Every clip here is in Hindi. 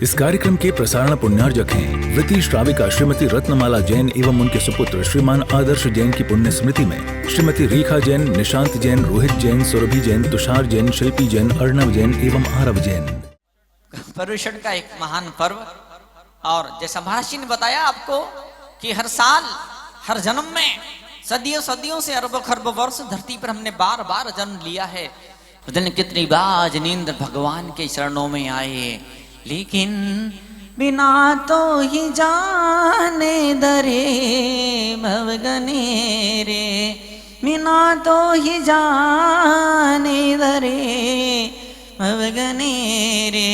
इस कार्यक्रम के प्रसारण पुण्यार्जक हैं वृत्ति श्राविका श्रीमती रत्नमाला जैन एवं उनके सुपुत्र श्रीमान आदर्श जैन की पुण्य स्मृति में श्रीमती रेखा जैन, निशांत जैन, रोहित जैन, सुरभि जैन, तुषार जैन, शिल्पी जैन, अर्णव जैन एवं आरव जैन। पर्युषण का एक महान पर्व, और जैसा महर्षि ने बताया आपको कि हर साल हर जन्म में सदियों सदियों से अरबों खरबों वर्ष धरती पर हमने बार बार जन्म लिया है। पता कितनी बार जिनेंद्र भगवान के चरणों में आए, लेकिन बिना तो ही जाने दरे भवगने रे, बिना तो ही जाने दरे भवगने रे।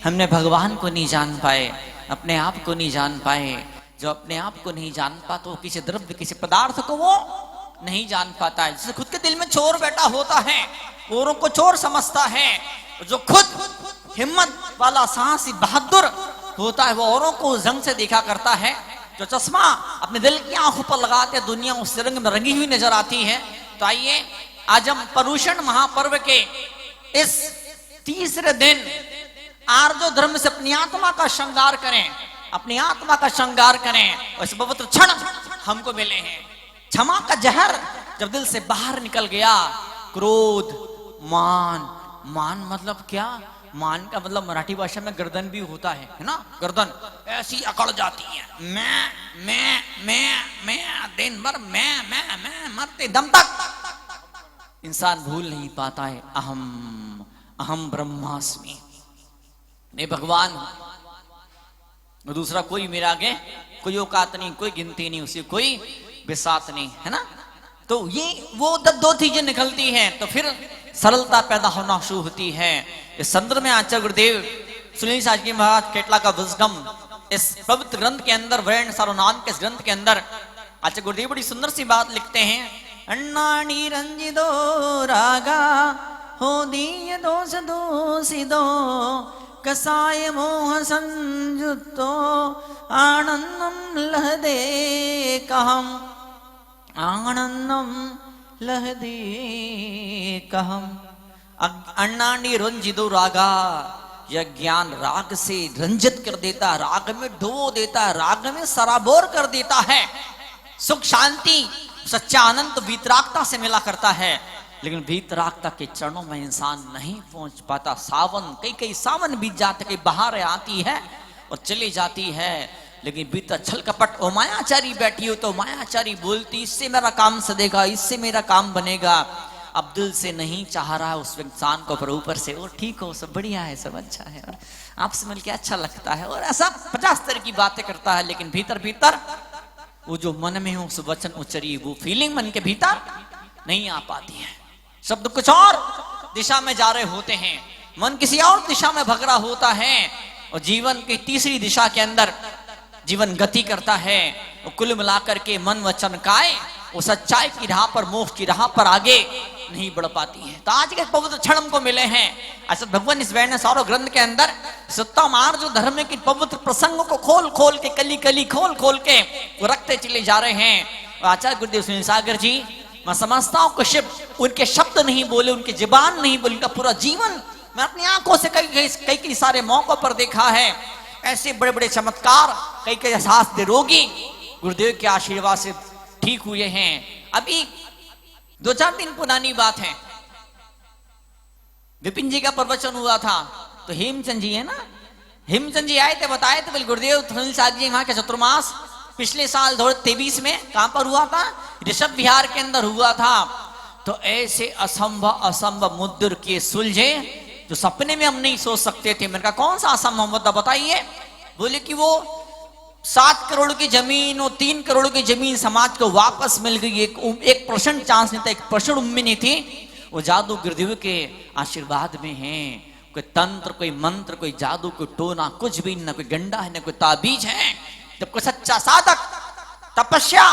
हमने भगवान को नहीं जान पाए, अपने आप को नहीं जान पाए। जो अपने आप को नहीं जान पाता, वो किसी द्रव्य किसी पदार्थ को वो नहीं जान पाता है। जिसे खुद के दिल में चोर बैठा होता है, औरों को चोर समझता है। जो खुद हिम्मत वाला साहसी बहादुर होता है, वो औरों को उस रंग से देखा करता है। जो चश्मा अपने दिल की आंखों पर लगाते दुनिया उस रंग में रंगी हुई नजर आती है। तो आइए आज हम पर्युषण महापर्व के इस तीसरे दिन आर्जो धर्म से अपनी आत्मा का श्रृंगार करें, अपनी आत्मा का श्रृंगार करें। और इस पवित्र क्षण हमको मिले हैं। क्षमा का जहर जब दिल से बाहर निकल गया, क्रोध, मान, मान मतलब क्या? मान का मतलब मराठी भाषा में गर्दन भी होता है ना। गर्दन ऐसी अकड़ जाती है, मैं दिन भर मैं मरते दम तक इंसान भूल नहीं पाता है अहम ब्रह्मास्मि, मैं भगवान हूं, दूसरा कोई मेरे आगे कोई औकात नहीं, कोई गिनती नहीं, उसे कोई बिसात नहीं, है ना। तो ये वो दो चीजें निकलती हैं तो फिर सरलता पैदा होना शुरू होती है। इस संदर्भ में आचार्य गुरुदेव सुनील शाह जी महाराज केटला का विजडम इस पवित्र ग्रंथ के अंदर, वैरण सारोनाम के इस ग्रंथ के अंदर आचार्य गुरुदेव बड़ी सुंदर सी बात लिखते हैं। अन्नाणी रंजिदो रागा हो दिए दोष दोषिदो कसाय मोह संयुक्तो आनंदम लहदे कहम, आनंदम लहदे कहम। अन्नानी रंजिदो रागा, यह ज्ञान राग से रंजित कर देता, राग में डुबो देता, राग में सराबोर कर देता है। सुख शांति सच्चा आनंद वीतरागता से मिला करता है, लेकिन वीतरागता के चरणों में इंसान नहीं पहुंच पाता। सावन कई सावन बीत जाते, कई बहारें आती है और चली जाती है, लेकिन भीतर छल कपट। ओ मायाचारी बैठी हो तो मायाचारी बोलती इससे मेरा काम सदेगा, इससे मेरा काम बनेगा। अब दिल से नहीं चाह रहा उस इंसान को, पर ऊपर से वो ठीक हो, सब बढ़िया है, सब अच्छा है, और आपसे मिलके अच्छा लगता है, और ऐसा 50 तरह की बातें करता है, लेकिन भीतर भीतर वो जो मन में हो उस वचन उच्चरी, वो फीलिंग मन के भीतर नहीं आ पाती है। शब्द कुछ और दिशा में जा रहे होते हैं, मन किसी और दिशा में भग रहा होता है, और जीवन की तीसरी दिशा के अंदर जीवन गति करता है। और कुल मिलाकर के मन वचन काय वो सच्चाई की राह पर, मोक्ष की राह पर आगे नहीं बढ़ पाती है। तो आज के पवित्र क्षण हमको मिले हैं। ऐसा भगवान इस वैरण सारो ग्रंथ के अंदर सत्ता आर्जो धर्म के पवित्र प्रसंगों को खोल खोल के, कली कली खोल खोल के वो रखते चले जा रहे हैं। और आचार्य गुरुदेव सुनील सागर जी, मैं समझता हूं कि उनके शब्द नहीं बोले, उनकी जुबान नहीं बोली, उनका पूरा जीवन मैं अपनी आंखों से कई सारे मौकों पर देखा है। ऐसे बड़े बड़े चमत्कार, कई शास्त्र रोगी गुरुदेव के आशीर्वाद से ठीक हुए हैं। अभी 2-4 दिन पुरानी बात है, विपिन जी का प्रवचन हुआ था, तो हेमचंद जी है ना, हेमचंद जी आए थे, बताए थे गुरुदेव सुनील सागर जी वहां के चतुर्मास पिछले साल 2023 में कहां पर हुआ था? ऋषभ विहार के अंदर हुआ था। तो ऐसे असंभव मुद्दर के सुलझे जो सपने में हम नहीं सोच सकते थे। मैंने कहा कौन सा असंभव मुद्दा बताइए? बोले कि वो 7 करोड़ की जमीन और 3 करोड़ की जमीन समाज को वापस मिल गई। 1% चांस नहीं था, 1% उम्मीद नहीं थी। वो जादू गुरुदेव के आशीर्वाद में है। कोई तंत्र, कोई मंत्र, कोई जादू, कोई टोना, कुछ भी न, कोई गंडा है न कोई ताबीज है। जब कोई सच्चा साधक तपस्या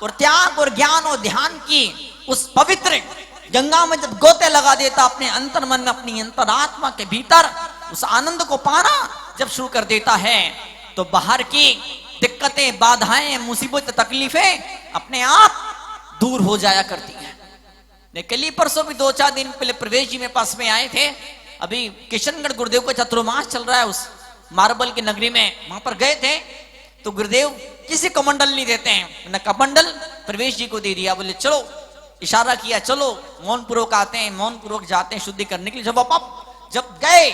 और त्याग और ज्ञान और ध्यान की उस पवित्र गंगा में जब गोते लगा देता, अपने अंतर मन में, अपनी अंतरात्मा के भीतर उस आनंद को पाना जब शुरू कर देता है, तो बाहर की दिक्कतें, बाधाएं, मुसीबत, तकलीफें अपने आप दूर हो जाया करती हैं। कल ही परसों भी 2-4 दिन पहले प्रवेश जी मेरे पास में आए थे। अभी किशनगढ़ गुरुदेव का चतुर्मास चल रहा है, उस मार्बल की नगरी में वहां पर गए थे, तो गुरुदेव किसी कमंडल नहीं देते हैं, न कमंडल प्रवेश जी को दे दिया। बोले चलो, इशारा किया, चलो मौन पूर्वक आते हैं, मौन पूर्वक जाते हैं शुद्धि करने के लिए। जब गए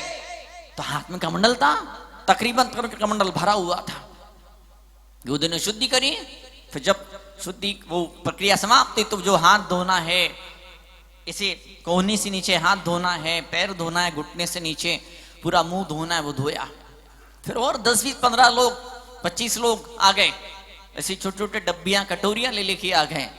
तो हाथ में कमंडल था, तकरीबन कमंडल भरा हुआ था। गुरुदेव ने शुद्धि करी। फिर जब शुद्धि वो प्रक्रिया समाप्त हुई, तो जो हाथ धोना है, इसे कोहनी से नीचे हाथ धोना है, पैर धोना है, घुटने से नीचे पूरा मुंह धोना है, वो धोया। फिर और 10-15 लोग, 25 लोग आ गए, ऐसी छोटे छोटे डब्बियां कटोरियां ले लेके आ गए।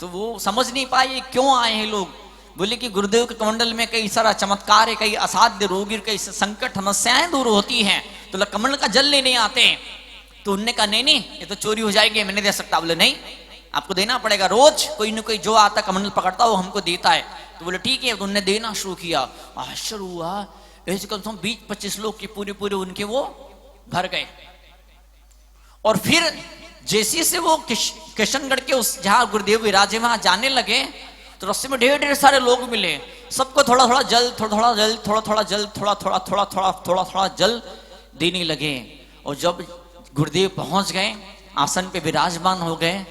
तो वो समझ नहीं पाए क्यों आए हैं लोग। बोले कि गुरुदेव के कमंडल में कई सारा चमत्कार है, कई असाध्य रोगी, कई संकट समस्याएं दूर होती हैं, तो कमंडल का जल लेने आते हैं। तो उनने कहा नहीं ये तो चोरी हो जाएगी, मैं नहीं दे सकता। बोले नहीं, आपको देना पड़ेगा, रोज कोई ना कोई जो आता कमंडल पकड़ता वो हमको देता है। तो बोले ठीक है। तो उनने देना शुरू किया। आश्चर्य हुआ, ऐसे कम से कम 20-25 लोग के पूरे उनके वो भर गए। और फिर जैसे से वो किशनगढ़ के उस जहां गुरुदेव विराजे वहां जाने लगे, तो रास्ते में ढेर सारे लोग मिले। सबको थोड़ा थोड़ा जल, थोड़ा जल, थोड़ा जल, थोड़ा जल देने लगे। और जब गुरुदेव पहुंच गए, आसन पे विराजमान हो गए,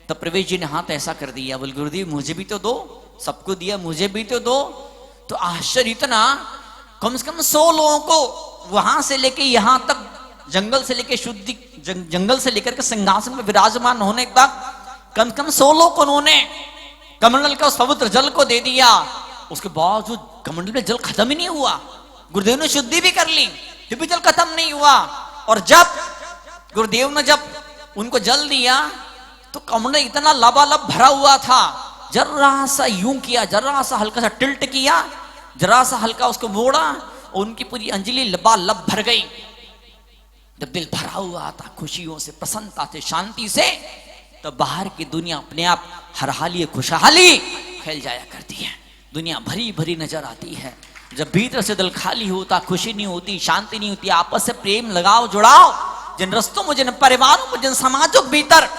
तब प्रवेश जी ने हाथ ऐसा कर दिया। बोले गुरुदेव मुझे भी तो दो, सबको दिया, मुझे भी तो दो। तो आश्चर्य इतना, कम से कम 100 लोगों को वहां से लेके यहां तक, जंगल से लेके शुद्धि, जंगल से लेकर के सिंहासन में विराजमान होने तक कम से कम 100 लोग को उन्होंने कमंडल का उस पवित्र जल को दे दिया। उसके बावजूद कमंडल में जल खत्म ही नहीं हुआ। गुरुदेव ने शुद्धि भी कर ली, फिर भी जल खत्म नहीं हुआ। और जब गुरुदेव ने जब उनको जल दिया, तो कमंडल इतना लबालब भरा हुआ था, जरा सा यूं किया, जरा सा हल्का सा टिल्ट किया, जरा सा हल्का उसको मोड़ा, और उनकी पूरी अंजलि लबालब भर गई। जब दिल भरा हुआ था खुशियों से, प्रसन्नता से, शांति से, तो बाहर की दुनिया अपने आप हरहाली खुशहाली फैल जाया करती है। दुनिया भरी भरी नजर आती है। जब भीतर से दिल खाली होता, खुशी नहीं होती, शांति नहीं होती, आपस से प्रेम लगाओ, जुड़ाव जिन रस्तों में, जिन परिवारों में, जिन समाजों के भीतर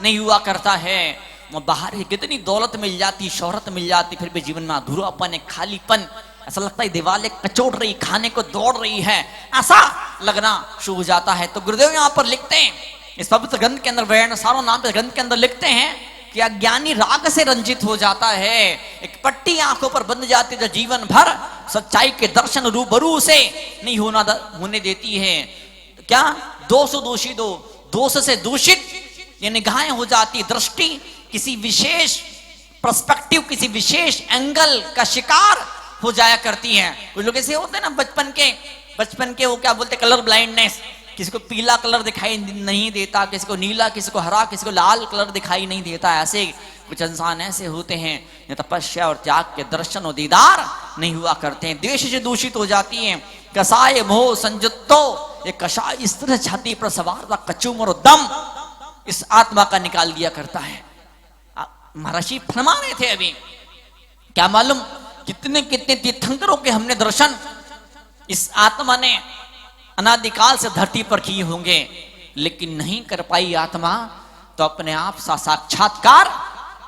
नहीं हुआ करता है, वो बाहर ही कितनी दौलत मिल जाती, शोहरत मिल जाती, फिर भी जीवन में अधूरापन, एक खालीपन, ऐसा लगता है दीवारें कचोड़ रही, खाने को दौड़ रही है, ऐसा लगना शुरू हो जाता है। तो गुरुदेव यहाँ पर लिखते हैं, इस पवित्र ग्रंथ के अंदर, वैरण सारों नाम के ग्रंथ के अंदर लिखते हैं कि अज्ञानी राग से रंजित हो जाता है, एक पट्टी आंखों पर बंध जाती है जो जीवन भर सच्चाई के दर्शन रूबरू से नहीं होने देती है। क्या दोष से दूषित ये निगाहें हो जाती, दृष्टि किसी विशेष पर्सपेक्टिव, किसी विशेष एंगल का शिकार हो जाया करती है। कुछ लोग ऐसे होते हैं ना, बचपन के वो क्या बोलते, कलर ब्लाइंडनेस, किसी को पीला कलर दिखाई नहीं देता, किसी को नीला, किसी को हरा, किसी को लाल कलर दिखाई नहीं देता। ऐसे कुछ इंसान ऐसे होते हैं जो तपस्या और त्याग के दर्शन और दीदार नहीं हुआ करते हैं, देश से दूषित हो जाती हैं। कसाय मोह संजुत्तो, ये कषाय इस तरह छाती पर सवार था, कचूम और दम इस आत्मा का निकाल दिया करता है। महर्षि फरमा रहे थे अभी, क्या मालूम कितने तीर्थंकरों के हमने दर्शन इस आत्मा ने अनादिकाल से धरती पर किए होंगे, लेकिन नहीं कर पाई आत्मा तो अपने आप सा साक्षात्कार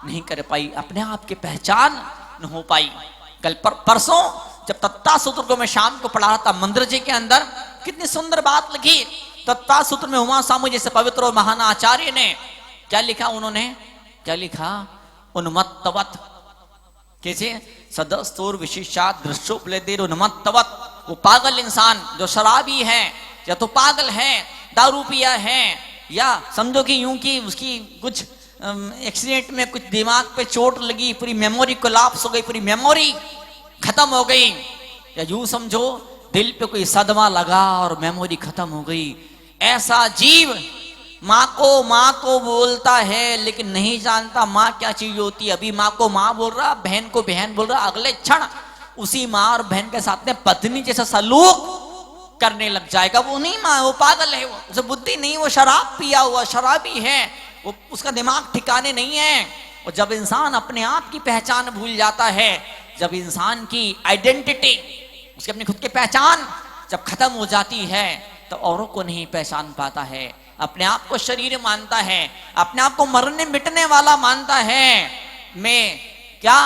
नहीं कर पाई, अपने आप की पहचान न हो पाई। कल परसों जब तत्ता सूत्र को मैं शाम को पढ़ा रहा था मंदिर जी के अंदर, कितनी सुंदर बात लिखी। तत्ता सूत्र में उमा स्वामी जैसे पवित्र और महान आचार्य ने क्या लिखा, उन्होंने क्या लिखा, उन्मत्तवत, कैसे सदस्तोर विशिष्टात दृश्योपलब्धिर उन्मत्तवत, वो पागल इंसान जो शराबी है, या तो पागल है, दारू पिया है, या समझो कि यूं कि उसकी कुछ एक्सीडेंट में कुछ दिमाग पे चोट लगी, पूरी मेमोरी कोलैप्स हो गई, पूरी मेमोरी खत्म हो गई, या यूं समझो दिल पे कोई सदमा लगा और मेमोरी खत्म हो गई। ऐसा जीव माँ को बोलता है, लेकिन नहीं जानता माँ क्या चीज होती है। अभी माँ को माँ बोल रहा, बहन को बहन बोल रहा, अगले क्षण उसी माँ और बहन के साथ में पत्नी जैसा सलूक करने लग जाएगा। वो नहीं माँ, वो पागल है, वो उसे बुद्धि नहीं, वो शराब पिया हुआ शराबी है, वो उसका दिमाग ठिकाने नहीं है। और जब इंसान अपने आप की पहचान भूल जाता है, जब इंसान की आइडेंटिटी, उसकी अपनी खुद की पहचान जब खत्म हो जाती है, तो औरों को नहीं पहचान पाता है, अपने आप को शरीर मानता है, अपने आप को मरने मिटने वाला मानता है। मैं क्या,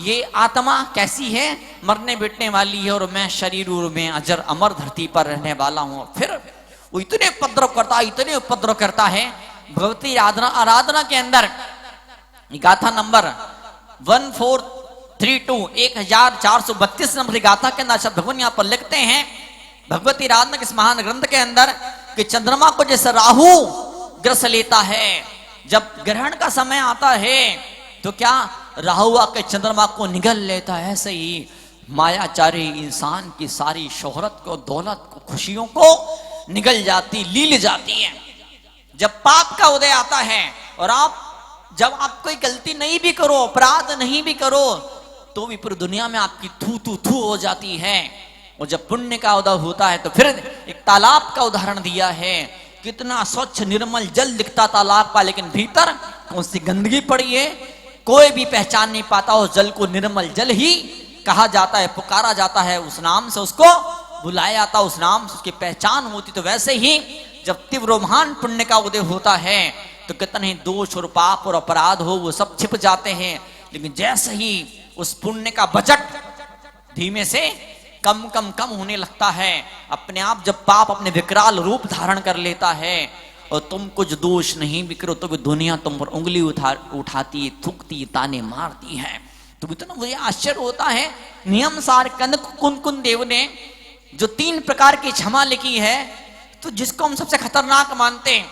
ये आत्मा कैसी है, मरने बैठने वाली है और मैं शरीर में अजर अमर धरती पर रहने वाला हूं। फिर वो इतने उपद्रव करता है भगवती आराधना के अंदर। गाथा नंबर 1432 1432 नंबर की गाथा के अंदर भगवान यहाँ पर लिखते हैं भगवती आराधना के इस महान ग्रंथ के अंदर कि चंद्रमा को जैसे राहु ग्रस लेता है, जब ग्रहण का समय आता है तो क्या राहु आके चंद्रमा को निगल लेता है, ऐसे ही मायाचारी इंसान की सारी शोहरत को, दौलत को, खुशियों को निगल जाती, लील जाती है। जब पाप का उदय आता है और जब आप कोई गलती नहीं भी करो, अपराध नहीं भी करो, तो भी पूरी दुनिया में आपकी थू हो जाती है। और जब पुण्य का उदय होता है तो फिर एक तालाब का उदाहरण दिया है, कितना स्वच्छ निर्मल जल दिखता तालाब का, लेकिन भीतर कौन सी गंदगी पड़ी है कोई भी पहचान नहीं पाता। उस जल को निर्मल जल ही कहा जाता है, पुकारा जाता है, उस नाम से उसको बुलाया जाता, उस नाम से उसकी पहचान होती। तो वैसे ही जब तीव्र महान पुण्य का उदय होता है तो कितने ही दोष और पाप और अपराध हो वो सब छिप जाते हैं। लेकिन जैसे ही उस पुण्य का बजट धीमे से कम होने लगता है, अपने आप जब पाप अपने विकराल रूप धारण कर लेता है और तुम कुछ दोष नहीं भी करो तो भी दुनिया तुम पर उंगली उठाती, थूकती, ताने मारती है। तो इतना मुझे आश्चर्य होता है, नियम सार कनक कुन देव ने जो 3 प्रकार की क्षमा लिखी है, तो जिसको हम सबसे खतरनाक मानते हैं,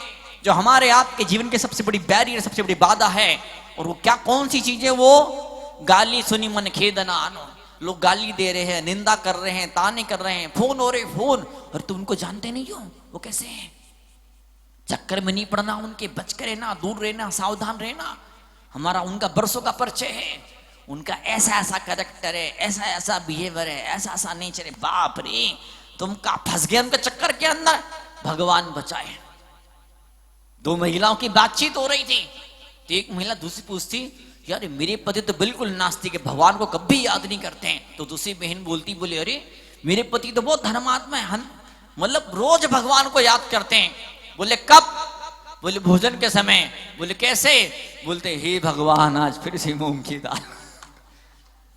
जो हमारे आपके जीवन की सबसे बड़ी बैरियर, सबसे बड़ी बाधा है, और वो क्या कौन सी चीज है? वो गाली सुनी मन खेद न आनो। लोग गाली दे रहे हैं, निंदा कर रहे हैं, ताने कर रहे हैं, फोन हो रहे फोन, और तुम उनको जानते नहीं हो वो कैसे हैं। चक्कर में नहीं पड़ना, उनके बच कर रहना, दूर रहना, सावधान रहना। हमारा उनका बरसों का परिचय है, उनका ऐसा कैरेक्टर है, ऐसा बिहेवियर है, ऐसा नेचर है। बाप रे, तुम का फंस गए उनके चक्कर के अंदर, भगवान बचाए। 2 महिलाओं की बातचीत हो रही थी, तो एक महिला दूसरी पूछती, यार मेरे पति तो बिल्कुल नास्तिक है, भगवान को कभी याद नहीं करते हैं। तो दूसरी बहन बोलती, बोले अरे मेरे पति तो बहुत धर्मात्मा है, मतलब रोज भगवान को याद करते हैं। बोले कब? बोले भोजन के समय। बोले कैसे? बोलते हे भगवान आज फिर से मूंग की दाल।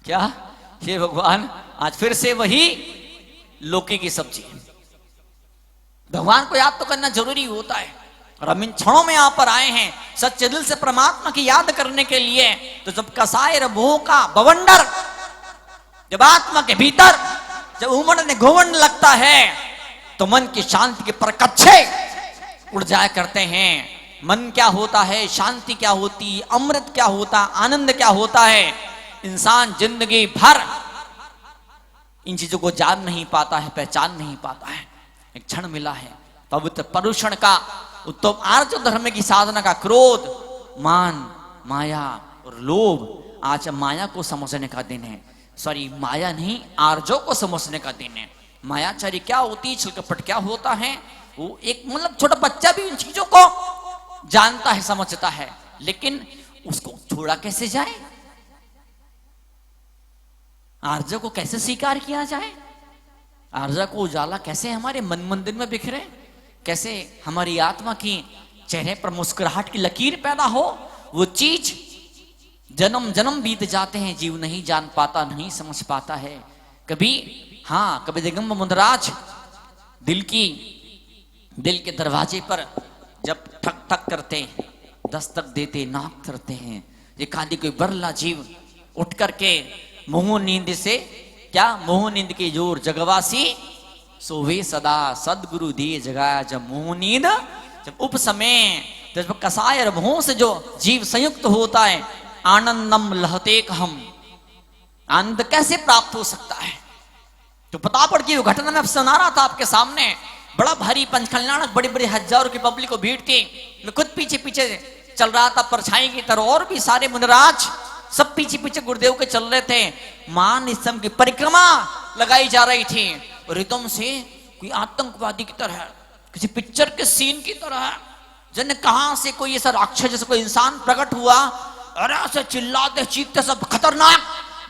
क्या? हे भगवान आज फिर से वही लौकी की सब्जी। भगवान को याद तो करना जरूरी होता है, और हम इन क्षणों में यहां पर आए हैं सच्चे दिल से परमात्मा की याद करने के लिए। तो जब कसायर मोह का बवंडर जब आत्मा के भीतर जब उमड़ने घुमड़ने लगता है, तो मन की शांति के परकच्छे उड़ जाया करते हैं। मन क्या होता है, शांति क्या होती, अमृत क्या होता, आनंद क्या होता है, इंसान जिंदगी भर इन चीजों को जान नहीं पाता है, पहचान नहीं पाता है। एक क्षण मिला है पवित्र परुषण का, उत्तम आर्य धर्म की साधना का, क्रोध, मान, माया और लोभ। आज माया को समझने का दिन है, सॉरी माया नहीं, आर्यों को समझने का दिन है। मायाचारी क्या होती है, छलकपट क्या होता है, वो एक मतलब छोटा बच्चा भी इन चीजों को जानता है, समझता है, लेकिन उसको छोड़ा कैसे जाए, आर्य को कैसे स्वीकार किया जाए, आर्य को उजाला कैसे हमारे मन मंदिर में बिखरे, कैसे हमारी आत्मा की चेहरे पर मुस्कुराहट की लकीर पैदा हो। वो चीज जन्म जन्म बीत जाते हैं, जीव नहीं जान पाता, नहीं समझ पाता है। कभी हाँ, कभी दिगंबर मुंदराज दिल के दरवाजे पर जब ठक ठक करते, दस्तक देते, नाक करते हैं, ये खाली कोई बरला जीव उठ करके मोह नींद से, क्या मोह नींद की जोर जगवासी सोवे सदा सदगुरु दिए जगाया जब मोह नींद, जब उप समय जब कसाय और मोह से जो जीव संयुक्त होता है, आनंदम लहते कहम, आनंद कैसे प्राप्त हो सकता है। तो प्रतापगढ़ की वो घटना में सुना रहा था आपके सामने, बड़ा भारी पंचकल्याण, बड़ी बड़ी हजारों की पब्लिक को भीड़ थी, मैं खुद पीछे पीछे चल रहा था परछाई की तरह, और भी सारे मुनिराज सब पीछे पीछे गुरुदेव के चल रहे थे। मान इस की परिक्रमा लगाई जा रही थी, और एकदम से कोई आतंकवादी की तरह, किसी पिक्चर के सीन की तरह, जन कहां से कोई ऐसा राक्षस जैसा कोई इंसान प्रकट हुआ, अरे ऐसे चिल्लाते चीखते सब खतरनाक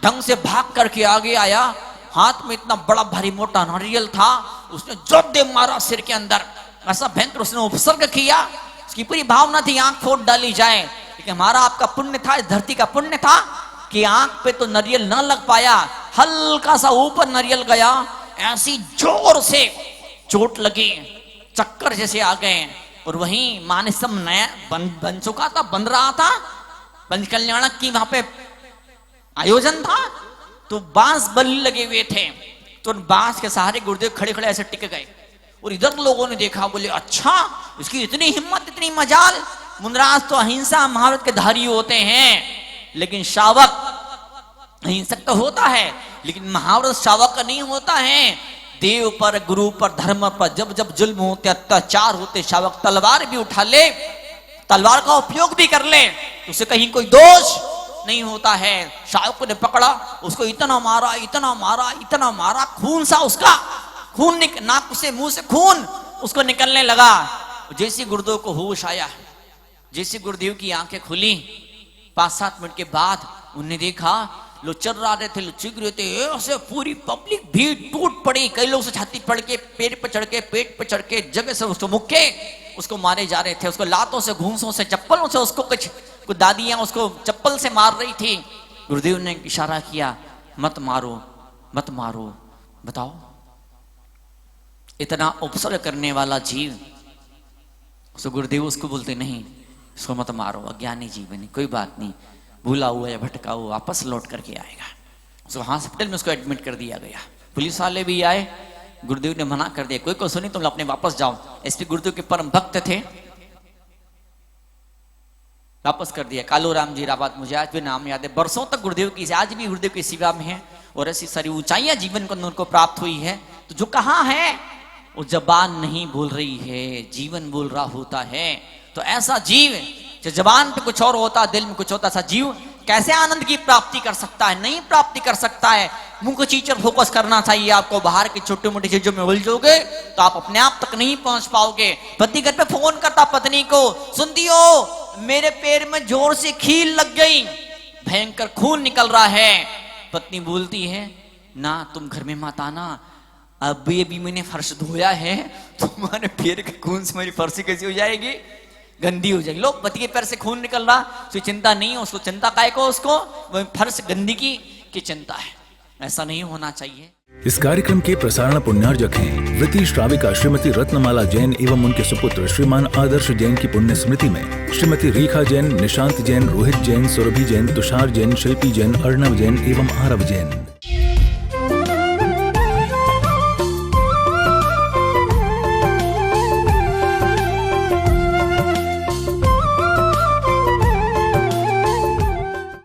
ढंग से भाग करके आगे आया। हाथ में इतना बड़ा भारी मोटा नारियल था, उसने जोर दे मारा सिर के अंदर, ऐसा भयंकर उसने उपसर्ग किया। उसकी पूरी भावना थी आंख फोड़ डाली जाए, लेकिन हमारा आपका पुण्य था, इस धरती का पुण्य था कि आंख पे तो नारियल न लग पाया, हल्का सा ऊपर नारियल गया, ऐसी जोर से चोट लगी, चक्कर जैसे आ गए। और वहीं मां ने सब नया बन चुका था, बन रहा था, पंच कल्याणक की वहां पे आयोजन था, तो बांस बल्ली लगे हुए थे। तो बांस के सहारे गुरुदेव खड़े खड़े ऐसे टिक गए। और इधर लोगों ने देखा, बोले अच्छा इसकी इतनी हिम्मत, इतनी मजाल। मुंदराज तो अहिंसा महाभारत के धारी होते हैं, लेकिन शावक अहिंसक तो होता है, लेकिन महाभारत शावक का नहीं होता है। देव पर, गुरु पर, धर्म पर जब जब जुल्म होते, अत्याचार होते, शावक तलवार भी उठा ले, तलवार का उपयोग भी कर ले, तो उसे कहीं कोई दोष नहीं होता है। शावक ने पकड़ा, उसको इतना मारा, इतना मारा, इतना मारा, खून सा उसका खून नाक से, मुंह से खून उसको निकलने लगा। जैसे गुरुदेव को होश आया, जैसे गुरुदेव की आंखें खुली, 5-7 मिनट के बाद उन्हें देखा लोग चल रहे थे, लोग चीख रहे थे, ऐसे पूरी पब्लिक भीड़ टूट पड़ी। कई लोग छाती पड़ के, पेट पे चढ़ के, पेट पे चढ़ के, जगह से उसको मुक्के उसको मारे जा रहे थे। उसको लातों से, घूंसों से, चप्पलों से, उसको कुछ दादियां उसको चप्पल से मार रही थी। गुरुदेव ने इशारा किया, मत मारो, मत मारो। बताओ, इतना उपसर्ग करने वाला जीव, सो गुरुदेव उसको बोलते नहीं, इसको मत मारो, अज्ञानी जीव है, कोई बात नहीं, भूला हुआ या भटका हुआ वापस लौट करके आएगा। सो हॉस्पिटल में उसको एडमिट कर दिया गया। पुलिस वाले भी आए, गुरुदेव ने मना कर दिया, कोई को सुनी, तुम अपने वापस जाओ। एसपी गुरुदेव के परम भक्त थे, वापस कर दिया। कालूराम जी रावत, मुझे आज भी नाम याद है। बरसों तक गुरुदेव की, आज भी गुरुदेव की सेवा में है, और ऐसी सारी ऊंचाइयां जीवन को उनको प्राप्त हुई है। तो जो कहाँ है, वो जबान नहीं बोल रही है, जीवन बोल रहा होता है। तो ऐसा जीव जो जबान पे कुछ और होता, दिल में कुछ होता, ऐसा जीव कैसे आनंद की प्राप्ति कर सकता है? नहीं प्राप्ति कर सकता है। मुंह को चीज पर फोकस करना चाहिए आपको। बाहर की छोटी मोटी चीजों में उलझोगे तो आप अपने आप तक नहीं पहुंच पाओगे। पति घर पे फोन करता पत्नी को, सुनती हो मेरे पैर में जोर से खील लग गई, भयंकर खून निकल रहा है। पत्नी बोलती है, ना तुम घर में मत आना, अभी मैंने फर्श धोया है, तुम्हारे पैर के खून से मेरी फर्श कैसी हो जाएगी, गंदी हो जाएगी। लोग पति के पैर से खून निकल रहा, तो चिंता नहीं है उसको, चिंता काय को, उसको फर्श गंदगी की चिंता है। ऐसा नहीं होना चाहिए। इस कार्यक्रम के प्रसारण पुण्यार्जक हैं वृति श्राविका श्रीमती रत्नमाला जैन एवं उनके सुपुत्र श्रीमान आदर्श जैन की पुण्य स्मृति में श्रीमती रेखा जैन, निशांत जैन, रोहित जैन, सुरभि जैन, तुषार जैन, शिल्पी जैन, अर्णव जैन एवं आरव जैन।